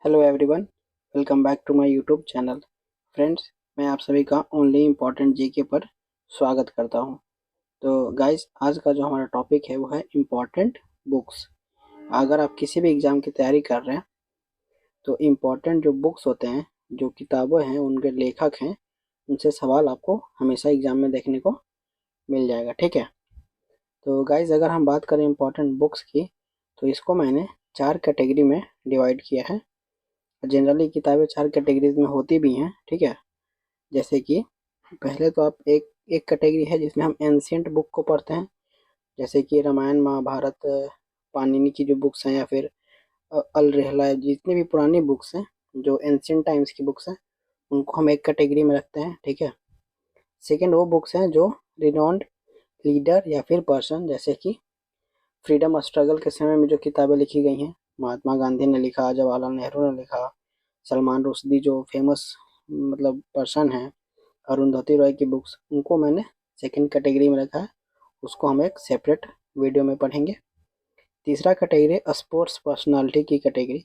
Hello everyone, welcome back to my YouTube channel. Friends, मैं आप सभी का ओनली इम्पॉर्टेंट जीके पर स्वागत करता हूं। तो गाइस, आज का जो हमारा टॉपिक है वो है इम्पॉर्टेंट बुक्स। अगर आप किसी भी एग्ज़ाम की तैयारी कर रहे हैं तो इम्पॉर्टेंट जो बुक्स होते हैं, जो किताबें हैं, उनके लेखक हैं, उनसे सवाल आपको हमेशा एग्ज़ाम में देखने को मिल जाएगा। ठीक है। तो गाइस, अगर हम बात करें इम्पॉर्टेंट बुक्स की, तो इसको मैंने 4 कैटेगरी में डिवाइड किया है। जनरली किताबें 4 कैटेगरीज में होती भी हैं। ठीक है। जैसे कि पहले तो आप एक एक कैटेगरी है जिसमें हम एंशिएंट बुक को पढ़ते हैं, जैसे कि रामायण, महाभारत, पाणिनि की जो बुक्स हैं, या फिर अल रेहला, जितनी भी पुरानी बुक्स हैं, जो एंशिएंट टाइम्स की बुक्स हैं, उनको हम एक कैटेगरी में रखते हैं। ठीक है। सेकंड वो बुक्स हैं जो रिनॉन्ड लीडर या फिर पर्सन, जैसे कि फ्रीडम स्ट्रगल के समय में जो किताबें लिखी गई हैं, महात्मा गांधी ने लिखा, जवाहरलाल नेहरू ने लिखा, सलमान रुश्दी जो फेमस मतलब पर्सन है, अरुंधति रॉय की बुक्स, उनको मैंने सेकंड कैटेगरी में रखा है। उसको हम एक सेपरेट वीडियो में पढ़ेंगे। तीसरा कैटेगरी स्पोर्ट्स पर्सनालिटी की कैटेगरी,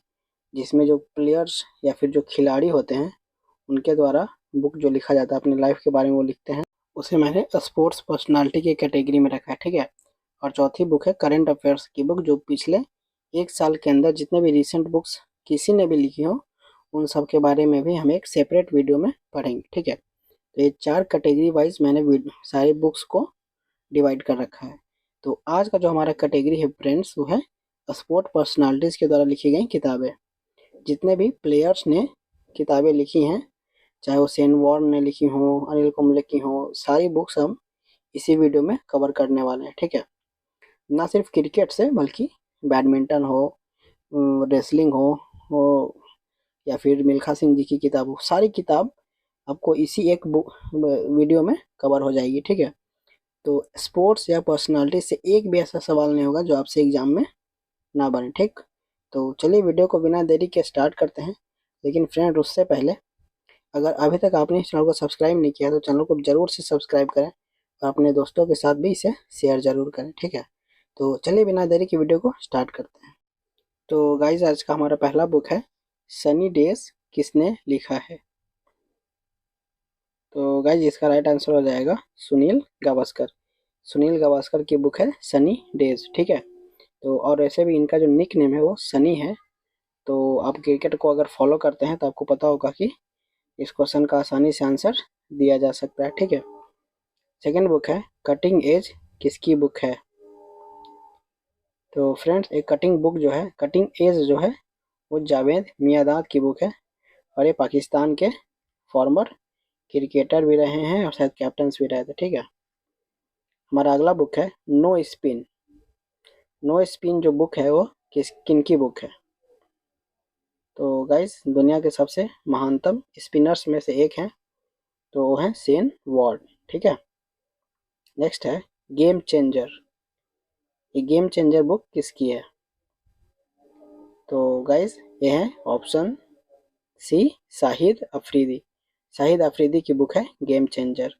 जिसमें जो प्लेयर्स या फिर जो खिलाड़ी होते हैं उनके द्वारा बुक जो लिखा जाता है, अपनी लाइफ के बारे में वो लिखते हैं, उसे मैंने स्पोर्ट्स पर्सनालिटी की कैटेगरी में रखा है। ठीक है। और चौथी बुक है करंट अफेयर्स की बुक, जो पिछले एक साल के अंदर जितने भी रिसेंट बुक्स किसी ने भी लिखी हो, उन सब के बारे में भी हम एक सेपरेट वीडियो में पढ़ेंगे। ठीक है। तो ये 4 कैटेगरी वाइज मैंने सारी बुक्स को डिवाइड कर रखा है। तो आज का जो हमारा कैटेगरी है फ्रेंड्स, वो है स्पोर्ट पर्सनालिटीज़ के द्वारा लिखी गई किताबें। जितने भी प्लेयर्स ने किताबें लिखी हैं, चाहे वो शेन वॉर्न ने लिखी हो, अनिल कुंबले की हो, सारी बुक्स हम इसी वीडियो में कवर करने वाले हैं। ठीक है। ना सिर्फ क्रिकेट से, बल्कि बैडमिंटन हो, रेसलिंग हो या फिर मिल्खा सिंह जी की किताब हो, सारी किताब आपको इसी एक बुक वीडियो में कवर हो जाएगी। ठीक है। तो स्पोर्ट्स या पर्सनालिटी से एक भी ऐसा सवाल नहीं होगा जो आपसे एग्जाम में ना बने। ठीक। तो चलिए वीडियो को बिना देरी के स्टार्ट करते हैं। लेकिन फ्रेंड, उससे पहले अगर अभी तक आपने इस चैनल को सब्सक्राइब नहीं किया तो चैनल को ज़रूर से सब्सक्राइब करें और अपने दोस्तों के साथ भी इसे शेयर ज़रूर करें। ठीक है। तो चलिए बिना देरी की वीडियो को स्टार्ट करते हैं। तो गाइज, आज का हमारा पहला बुक है सनी डेज, किसने लिखा है। तो गाइज, इसका राइट आंसर हो जाएगा सुनील गावस्कर। सुनील गावस्कर की बुक है सनी डेज। ठीक है। तो और ऐसे भी इनका जो निक नेम है वो सनी है। तो आप क्रिकेट को अगर फॉलो करते हैं तो आपको पता होगा कि इस क्वेश्चन का आसानी से आंसर दिया जा सकता है। ठीक है। सेकेंड बुक है कटिंग एज, किसकी बुक है। तो फ्रेंड्स, एक कटिंग एज जो है वो जावेद मियादाद की बुक है। और ये पाकिस्तान के फॉर्मर क्रिकेटर भी रहे हैं और शायद कैप्टन भी रहे थे। ठीक है। हमारा अगला बुक है नो स्पिन। नो स्पिन जो बुक है वो किन की बुक है। तो गाइस, दुनिया के सबसे महानतम स्पिनर्स में से एक हैं, तो वो है शेन वॉर्न। ठीक है। नेक्स्ट है गेम चेंजर। ये गेम चेंजर बुक किसकी है। तो गाइस, ये है ऑप्शन सी, शाहिद अफरीदी। शाहिद अफरीदी की बुक है गेम चेंजर।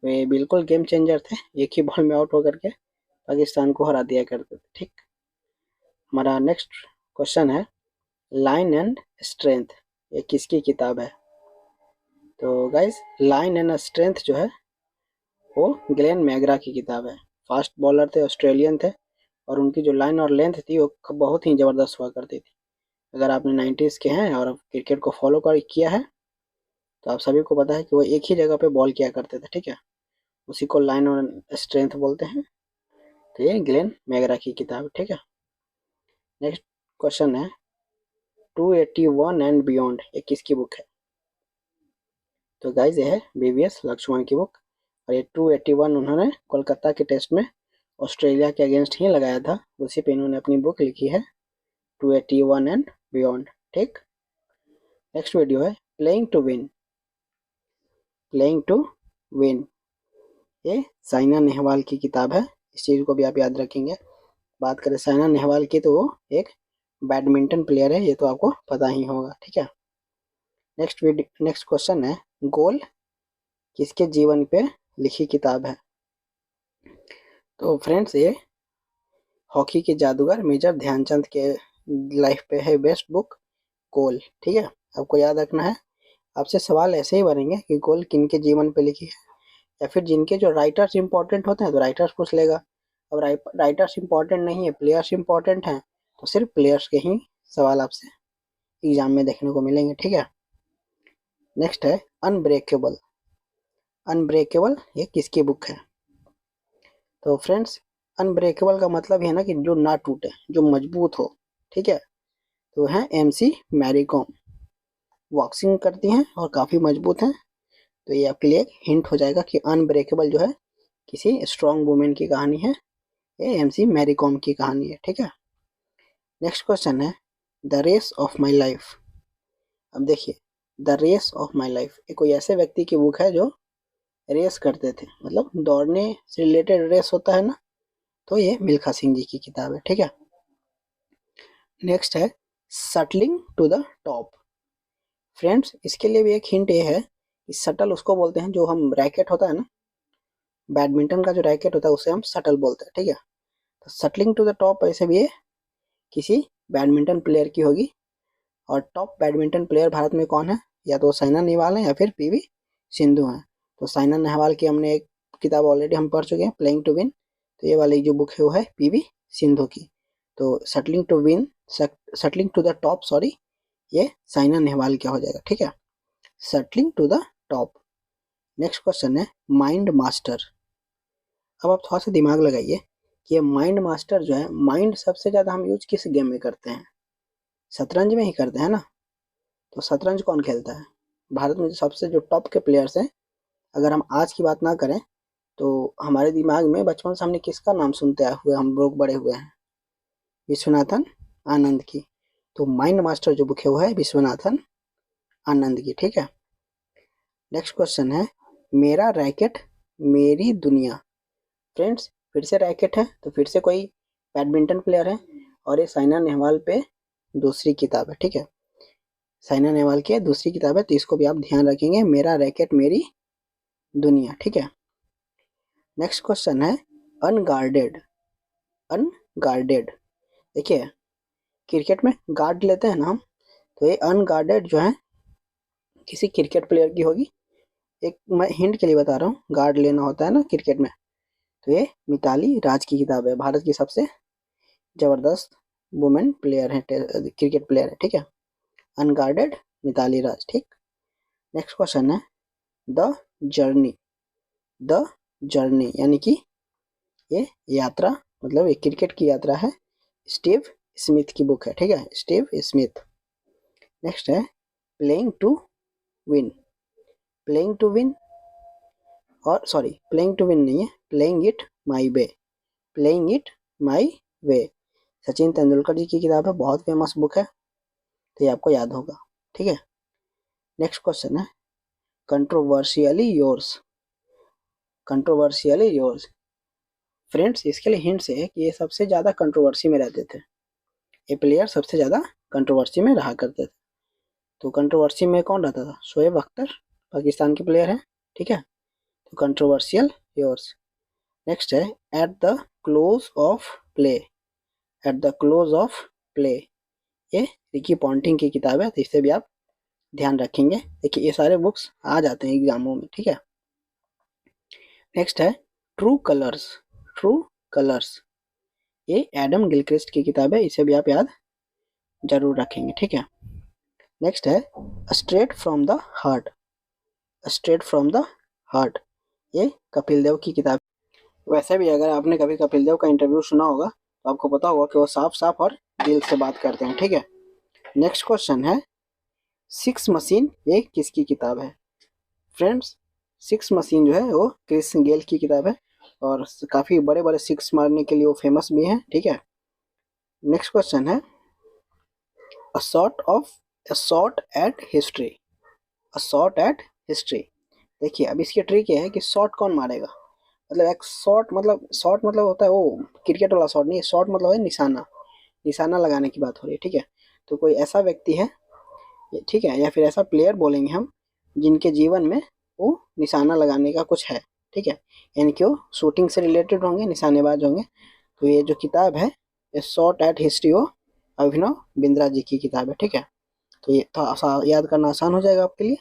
वे बिल्कुल गेम चेंजर थे, एक ही बॉल में आउट होकर के पाकिस्तान को हरा दिया करते थे। ठीक। हमारा नेक्स्ट क्वेश्चन है लाइन एंड स्ट्रेंथ, ये किसकी किताब है। तो गाइस, लाइन एंड स्ट्रेंथ जो है वो ग्लेन मैगरा की किताब है। फास्ट बॉलर थे, ऑस्ट्रेलियन थे, और उनकी जो लाइन और लेंथ थी वो बहुत ही ज़बरदस्त हुआ करती थी। अगर आपने 90s के हैं और क्रिकेट को फॉलो कर किया है तो आप सभी को पता है कि वो एक ही जगह पे बॉल किया करते थे। ठीक है। उसी को लाइन और स्ट्रेंथ बोलते हैं। तो ये ग्लेन मैगरा की किताब है। ठीक है। नेक्स्ट क्वेश्चन है 281 एंड बियॉन्ड, ये किसकी बुक है। तो गाइज, ये है बीवीएस लक्ष्मण की बुक। और ये 281 उन्होंने कोलकाता के टेस्ट में ऑस्ट्रेलिया के अगेंस्ट ही लगाया था, उसी पे इन्होंने अपनी बुक लिखी है 281 एंड बियॉन्ड। ठीक। नेक्स्ट वीडियो है playing to win. Playing to win, ये साइना नेहवाल की किताब है। इस चीज़ को भी आप याद रखेंगे। बात करें साइना नेहवाल की तो वो एक बैडमिंटन प्लेयर है, ये तो आपको पता ही होगा। ठीक है। नेक्स्ट क्वेश्चन है गोल किसके जीवन पे लिखी किताब है। तो फ्रेंड्स, ये हॉकी के जादूगर मेजर ध्यानचंद के लाइफ पे है बेस्ट बुक। कोल। ठीक है, आपको याद रखना है। आपसे सवाल ऐसे ही बनेंगे कि कोल किनके जीवन पे लिखी है, या फिर जिनके जो राइटर्स इंपॉर्टेंट होते हैं तो राइटर्स पूछ लेगा। अब राइटर्स इंपॉर्टेंट नहीं है, प्लेयर्स इंपॉर्टेंट हैं, तो सिर्फ प्लेयर्स के ही सवाल आपसे एग्जाम में देखने को मिलेंगे। ठीक है, नेक्स्ट है अनब्रेकेबल। अनब्रेकेबल ये किसकी बुक है? तो फ्रेंड्स, अनब्रेकेबल का मतलब है ना कि जो ना टूटे, जो मजबूत हो। ठीक है, तो है MC मैरी कॉम। बॉक्सिंग करती हैं और काफ़ी मजबूत हैं। तो ये आपके लिए एक हिंट हो जाएगा कि अनब्रेकेबल जो है किसी स्ट्रॉन्ग वुमेन की कहानी है, ये MC मैरी कॉम की कहानी है। ठीक है, नेक्स्ट क्वेश्चन है the race of my life. अब देखिए, the race of my life ये कोई ऐसे व्यक्ति की बुक है जो रेस करते थे, मतलब दौड़ने से रिलेटेड रेस होता है ना, तो ये मिल्खा सिंह जी की किताब है। ठीक है, नेक्स्ट है सटलिंग टू द टॉप। फ्रेंड्स, इसके लिए भी एक हिंट ये है कि सटल उसको बोलते हैं जो हम रैकेट होता है ना, बैडमिंटन का जो रैकेट होता है उसे हम सटल बोलते हैं। ठीक है, तो सटलिंग टू द टॉप ऐसे भी ये किसी बैडमिंटन प्लेयर की होगी। और टॉप बैडमिंटन प्लेयर भारत में कौन है? या तो साइना नेहवाल है या फिर PV सिंधु हैं। तो साइना नेहवाल की हमने एक किताब ऑलरेडी हम पढ़ चुके हैं, प्लेइंग टू विन। तो ये वाली जो बुक है वो है PV सिंधु की। तो shuttling to win, shuttling to the top, sorry, ये साइना नेहवाल क्या हो जाएगा। ठीक है, सटलिंग टू द टॉप। नेक्स्ट क्वेश्चन है माइंड मास्टर। अब आप थोड़ा सा दिमाग लगाइए कि ये माइंड मास्टर जो है, माइंड सबसे ज़्यादा हम यूज किस गेम में करते हैं? शतरंज में ही करते हैं ना। तो शतरंज कौन खेलता है? भारत में सबसे जो टॉप के प्लेयर्स हैं, अगर हम आज की बात ना करें तो हमारे दिमाग में बचपन से हमने किसका नाम सुनते आए हुए, हम लोग बड़े हुए हैं? विश्वनाथन आनंद की। तो माइंड मास्टर जो बुक है वो है विश्वनाथन आनंद की। ठीक है, नेक्स्ट क्वेश्चन है मेरा रैकेट मेरी दुनिया। फ्रेंड्स, फिर से रैकेट है तो फिर से कोई बैडमिंटन प्लेयर है, और ये साइना नेहवाल पे दूसरी किताब है। ठीक है, साइना नेहवाल की दूसरी किताब है, तो इसको भी आप ध्यान रखेंगे, मेरा रैकेट मेरी दुनिया। ठीक है, नेक्स्ट क्वेश्चन है अनगार्डेड। अनगार्डेड, देखिए क्रिकेट में गार्ड लेते हैं ना हम, तो ये अनगार्डेड जो है किसी क्रिकेट प्लेयर की होगी। एक मैं हिंट के लिए बता रहा हूँ, गार्ड लेना होता है ना क्रिकेट में, तो ये मिताली राज की किताब है। भारत की सबसे जबरदस्त वुमेन प्लेयर है, क्रिकेट प्लेयर है। ठीक है, अनगार्डेड मिताली राज। ठीक, नेक्स्ट क्वेश्चन है द जर्नी। द जर्नी यानी कि ये यात्रा, मतलब ये क्रिकेट की यात्रा है, स्टीव स्मिथ की बुक है। ठीक है, स्टीव स्मिथ। नेक्स्ट है playing to win. Playing to win, और सॉरी, प्लेइंग टू विन नहीं है, playing it my way. Playing it my way Sachin Tendulkar ji की किताब है, बहुत फेमस बुक है, तो ये आपको याद होगा। ठीक है, नेक्स्ट क्वेश्चन है कंट्रोवर्शियली योर्स। कंट्रोवर्शियली योर्स, फ्रेंड्स, इसके लिए हिंट्स है कि ये सबसे ज़्यादा कंट्रोवर्सी में रहते थे, ये प्लेयर सबसे ज़्यादा कंट्रोवर्सी में रहा करते थे। तो कंट्रोवर्सी में कौन रहता था? शोएब अख्तर, पाकिस्तान के प्लेयर हैं। ठीक है, तो कंट्रोवर्शियल योर्स। नेक्स्ट है at the close of play. At the close of play, ये रिकी पॉन्टिंग की किताब है, तो इससे भी आप ध्यान रखेंगे। देखिए ये सारे बुक्स आ जाते हैं एग्जामों में। ठीक है, नेक्स्ट है ट्रू कलर्स। ट्रू कलर्स, ये एडम गिलक्रिस्ट की किताब है, इसे भी आप याद जरूर रखेंगे। ठीक है, नेक्स्ट है straight from the heart. Straight from the heart, ये कपिल देव की किताब। वैसे भी अगर आपने कभी कपिल देव का इंटरव्यू सुना होगा तो आपको पता होगा कि वो साफ साफ और दिल से बात करते हैं। ठीक है, नेक्स्ट क्वेश्चन है सिक्स मशीन, ये किसकी किताब है? फ्रेंड्स, सिक्स मशीन जो है वो क्रिस गेल की किताब है, और काफ़ी बड़े बड़े सिक्स मारने के लिए वो फेमस भी हैं। ठीक है, नेक्स्ट क्वेश्चन है a shot at history. A shot at history, देखिए अब इसकी ट्रिक ये है कि शॉट कौन मारेगा। मतलब एक शॉट मतलब होता है वो क्रिकेट वाला शॉट नहीं है, शॉट मतलब है निशाना, निशाना लगाने की बात हो रही है। ठीक है, तो कोई ऐसा व्यक्ति है, ठीक है, या फिर ऐसा प्लेयर बोलेंगे हम जिनके जीवन में वो निशाना लगाने का कुछ है। ठीक है, यानी कि वो शूटिंग से रिलेटेड होंगे, निशानेबाज होंगे। तो ये जो किताब है ये शॉट एट हिस्ट्री, वो अभिनव बिंद्रा जी की किताब है। ठीक है, तो ये थोड़ा याद करना आसान हो जाएगा आपके लिए।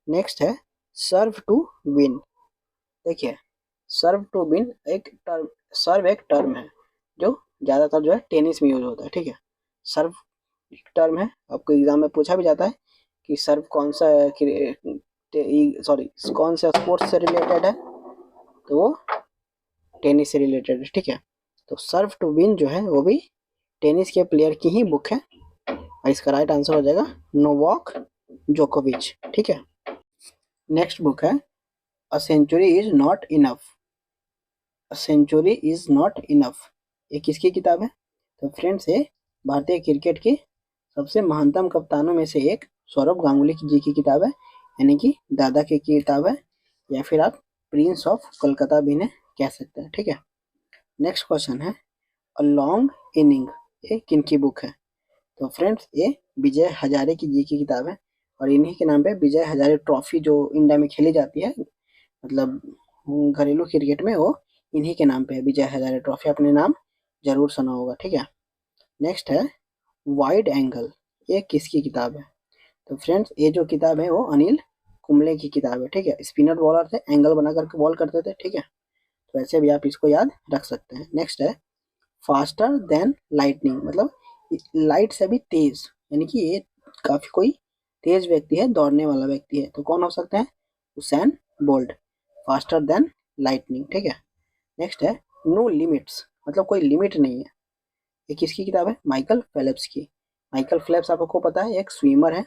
नेक्स्ट है सर्व टू विन। देखिए सर्व टू विन एक टर्म, सर्व एक टर्म है जो ज़्यादातर जो है टेनिस में यूज होता है, ठीक है। सर्व एक टर्म है, आपको एग्जाम में पूछा भी जाता है कि सर्व कौन सा सॉरी कौन सा स्पोर्ट्स से रिलेटेड है, तो वो टेनिस से रिलेटेड है, ठीक है। तो सर्व टू विन जो है वो भी टेनिस के प्लेयर की ही बुक है, और इसका राइट आंसर हो जाएगा नोवाक जोकोविच, ठीक है। नेक्स्ट बुक है a century is not enough. A century is not enough, ये किसकी किताब है? तो फ्रेंड्स ये भारतीय क्रिकेट के सबसे महानतम कप्तानों में से एक सौरभ गांगुली जी की किताब है, यानी कि दादा की किताब है, या फिर आप प्रिंस ऑफ कोलकाता भी इन्हें कह सकते हैं, ठीक है। नेक्स्ट क्वेश्चन है अ लॉन्ग इनिंग, ये किनकी बुक है? तो फ्रेंड्स ये विजय हजारे की जी की किताब है, और इन्हीं के नाम पे विजय हजारे ट्रॉफी जो इंडिया में खेली जाती है, मतलब घरेलू क्रिकेट में, वो इन्हीं के नाम पे है, विजय हजारे ट्रॉफी, अपने नाम जरूर सुना होगा, ठीक है। नेक्स्ट है वाइड एंगल, ये किसकी किताब है? तो फ्रेंड्स ये जो किताब है वो अनिल कुंबले की किताब है, ठीक है। स्पिनर बॉलर थे, एंगल बना करके बॉल करते थे, ठीक है। तो ऐसे भी आप इसको याद रख सकते हैं। नेक्स्ट है फास्टर देन लाइटनिंग, मतलब लाइट से भी तेज, यानी कि ये काफी कोई तेज व्यक्ति है, दौड़ने वाला व्यक्ति है, तो कौन हो सकता है? Usain Bolt, faster than lightning, ठीक है। नेक्स्ट है नो लिमिट्स, मतलब कोई लिमिट नहीं है, ये किसकी किताब है? माइकल फेलिप्स की। माइकल फेलिप्स आपको पता है एक स्विमर है,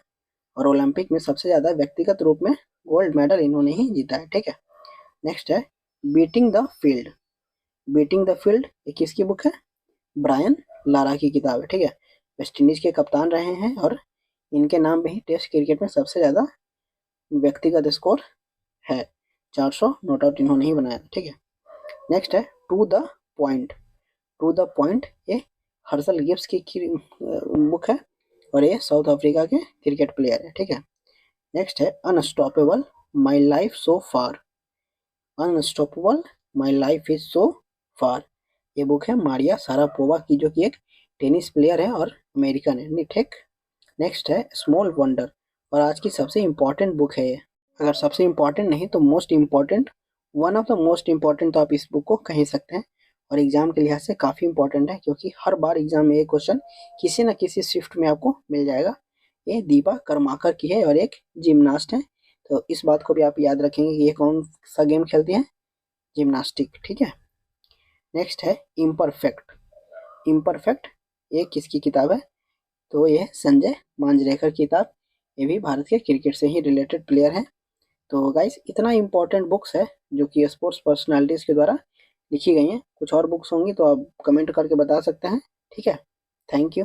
और ओलंपिक में सबसे ज्यादा व्यक्तिगत रूप में गोल्ड मेडल इन्होंने ही जीता है, ठीक है। नेक्स्ट है beating the field. Beating the field ये किसकी बुक है? ब्रायन लारा की किताब है, ठीक है। वेस्ट इंडीज के कप्तान रहे हैं, और इनके नाम पे ही टेस्ट क्रिकेट में सबसे ज्यादा व्यक्तिगत स्कोर है, 400 नॉट आउट इन्होंने ही बनाया, ठीक है। नेक्स्ट है to the point. To the point ये हर्सल गिब्स की बुक है, और ये साउथ अफ्रीका के क्रिकेट प्लेयर है, ठीक है। नेक्स्ट है unstoppable my life so far. Unstoppable my life is so far, ये बुक है मारिया सारापोवा की, जो कि एक टेनिस प्लेयर है और अमेरिकन है, ठीक। नेक्स्ट है स्मॉल वंडर, और आज की सबसे इम्पोर्टेंट बुक है ये, अगर सबसे इम्पोर्टेंट नहीं तो most important, one of the most important तो आप इस बुक को कह ही सकते हैं, और एग्जाम के लिहाज से काफ़ी इंपॉर्टेंट है, क्योंकि हर बार एग्जाम में ये क्वेश्चन किसी न किसी शिफ्ट में आपको मिल जाएगा। ये दीपा कर्माकर की है, और एक जिम्नास्ट है, तो इस बात को भी आप याद रखेंगे कि ये कौन सा गेम खेलती है? जिम्नास्टिक, ठीक है। नेक्स्ट है इम्परफेक्ट। इम्परफेक्ट ये किसकी किताब है? तो ये संजय मांजरेकर की किताब, ये भी भारत के क्रिकेट से ही रिलेटेड प्लेयर है। तो गाइस इतना इंपॉर्टेंट बुक्स है जो कि स्पोर्ट्स पर्सनालिटीज़ के द्वारा लिखी गई हैं। कुछ और बुक्स होंगी तो आप कमेंट करके बता सकते हैं, ठीक है। Thank you.